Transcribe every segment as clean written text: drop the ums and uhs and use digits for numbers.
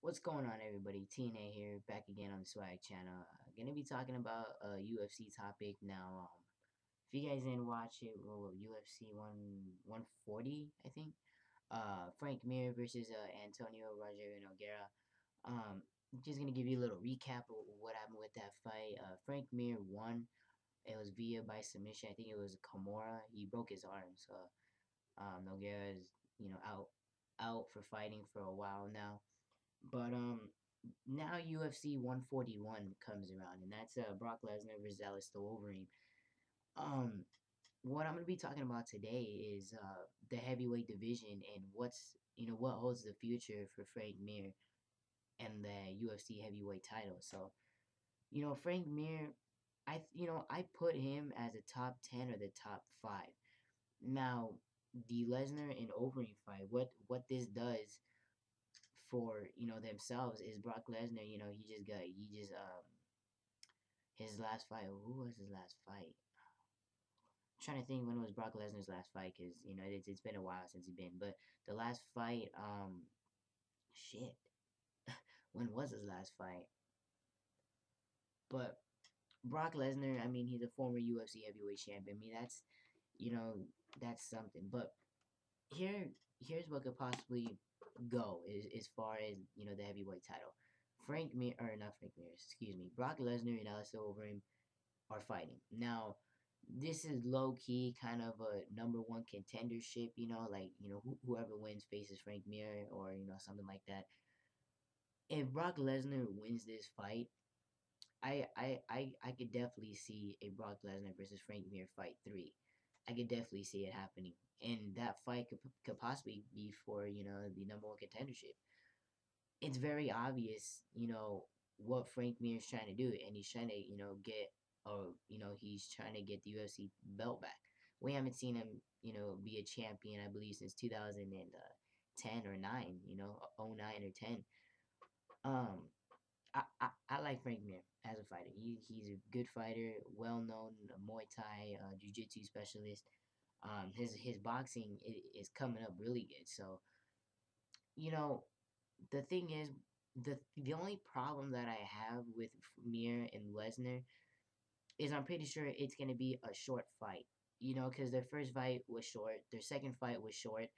What's going on, everybody? TNA here, back again on the Swag channel. Gonna be talking about a UFC topic now. If you guys didn't watch it, UFC 140, I think. Frank Mir versus Antonio Roger Nogueira. Um, just gonna give you a little recap of what happened with that fight. Frank Mir won. It was via by submission. I think it was Kimura. He broke his arm, so Nogueira is out for fighting for a while now. But now UFC 141 comes around, and that's Brock Lesnar versus Overeem. Um, what I'm gonna be talking about today is the heavyweight division and what holds the future for Frank Mir and the UFC heavyweight title. So Frank Mir, I put him as a top 10 or the top 5. Now the Lesnar and Overeem fight, what this does for themselves is Brock Lesnar. He just his last fight. Who was his last fight? I'm trying to think when was Brock Lesnar's last fight, because it's been a while since he's been. But the last fight, shit, when was his last fight? But Brock Lesnar, I mean, he's a former UFC heavyweight champion. I mean, you know that's something. But here here's what could possibly go as far as the heavyweight title. Frank Mir or not Frank Mir, excuse me. Brock Lesnar and Alistair Overeem are fighting. Now, this is low key kind of a number one contendership, like, whoever wins faces Frank Mir or, something like that. If Brock Lesnar wins this fight, I could definitely see a Brock Lesnar versus Frank Mir fight 3. I could definitely see it happening. And that fight could possibly be for, the number one contendership. It's very obvious, what Frank Mir is trying to do, and he's trying to, he's trying to get the UFC belt back. We haven't seen him, be a champion, I believe, since 2010 or 9, oh 09 or 10. Um, I like Frank Mir as a fighter. He's a good fighter, well known Muay Thai, jiu-jitsu specialist. His boxing is coming up really good. So, you know, the thing is, the only problem that I have with Mir and Lesnar is I'm pretty sure it's gonna be a short fight. Because their first fight was short, their second fight was short.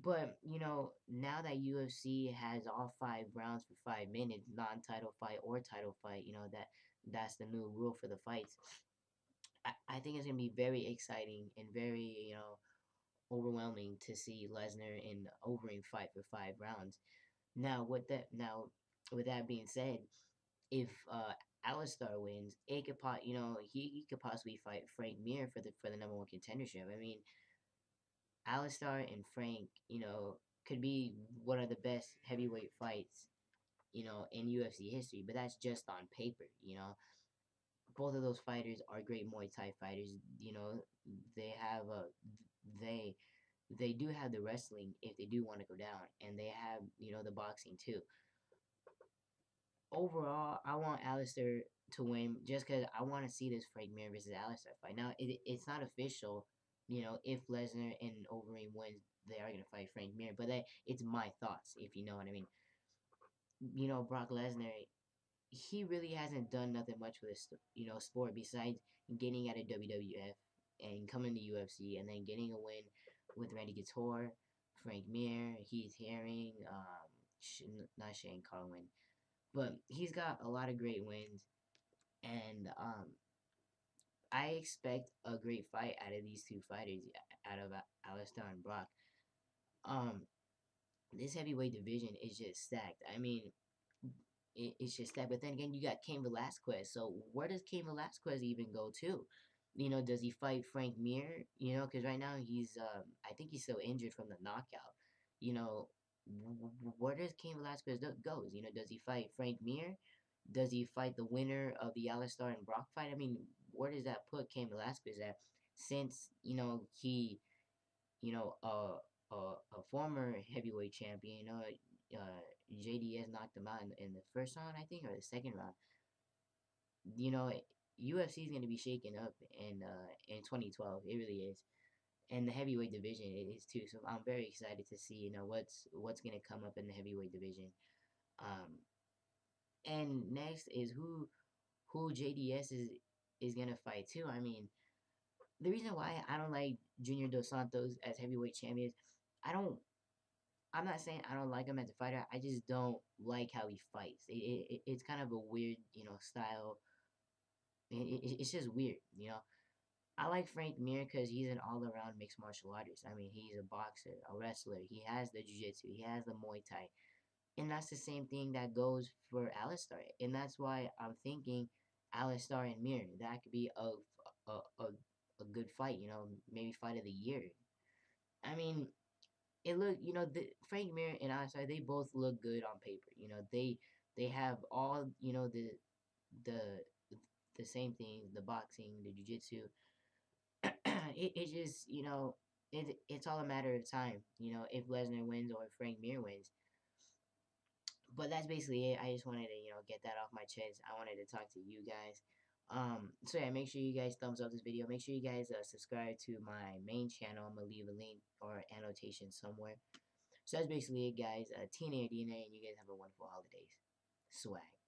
But now that UFC has all 5 rounds for 5 minutes, non-title fight or title fight, that's the new rule for the fights. I think it's gonna be very exciting and very overwhelming to see Lesnar and Overeem fight for 5 rounds. With that being said, if Alistar wins, it could he could possibly fight Frank Mir for the number one contendership. I mean, Alistar and Frank, could be one of the best heavyweight fights, in UFC history. But that's just on paper. Both of those fighters are great Muay Thai fighters. They have a they they do have the wrestling if they do want to go down, and they have the boxing too. Overall, I want Alistair to win just because I want to see this Frank Mir versus Alistair fight. Now, it's not official, if Lesnar and Overeem wins, they are going to fight Frank Mir, but it's my thoughts, if you know what I mean. Brock Lesnar, he really hasn't done nothing much for this, sport besides getting out of WWF and coming to UFC and then getting a win with Randy Couture, Frank Mir, Heath Herring, not Shane Carwin, but he's got a lot of great wins, and I expect a great fight out of these two fighters, out of Alistair and Brock. Um, this heavyweight division is just stacked. I mean, it's just stacked. But then again, you got Cain Velasquez. So where does Cain Velasquez even go to? Does he fight Frank Mir? Because right now I think he's still injured from the knockout. You know, where does Cain Velasquez goes? Does he fight Frank Mir? Does he fight the winner of the Alistar and Brock fight? I mean, where does that put Cain Velasquez at? Since he, a former heavyweight champion, JDS knocked him out in the first round, I think, or the second round. You know, UFC is going to be shaken up in 2012. It really is, and the heavyweight division is too. So I'm very excited to see what's going to come up in the heavyweight division. Um, and next is who JDS is gonna fight too. I mean, the reason why I don't like Junior Dos Santos as heavyweight champions, I don't. I'm not saying I don't like him as a fighter. I just don't like how he fights. It's kind of a weird, style. It's just weird, I like Frank Mir because he's an all-around mixed martial artist. I mean, he's a boxer, a wrestler. He has the jiu-jitsu. He has the Muay Thai. And that's the same thing that goes for Alistar. And that's why I'm thinking Alistar and Mir. That could be a good fight, maybe fight of the year. I mean, it look, Frank Mir and Alistar, they both look good on paper. They have all, the the same things, the boxing, the jiu-jitsu. It just, it's all a matter of time, if Lesnar wins or if Frank Mir wins. But that's basically it. I just wanted to, get that off my chest. I wanted to talk to you guys. So yeah, make sure you guys thumbs up this video. Make sure you guys subscribe to my main channel. I'm gonna leave a link or annotation somewhere. So that's basically it, guys. Teenage DNA, and you guys have a wonderful holidays. Swag.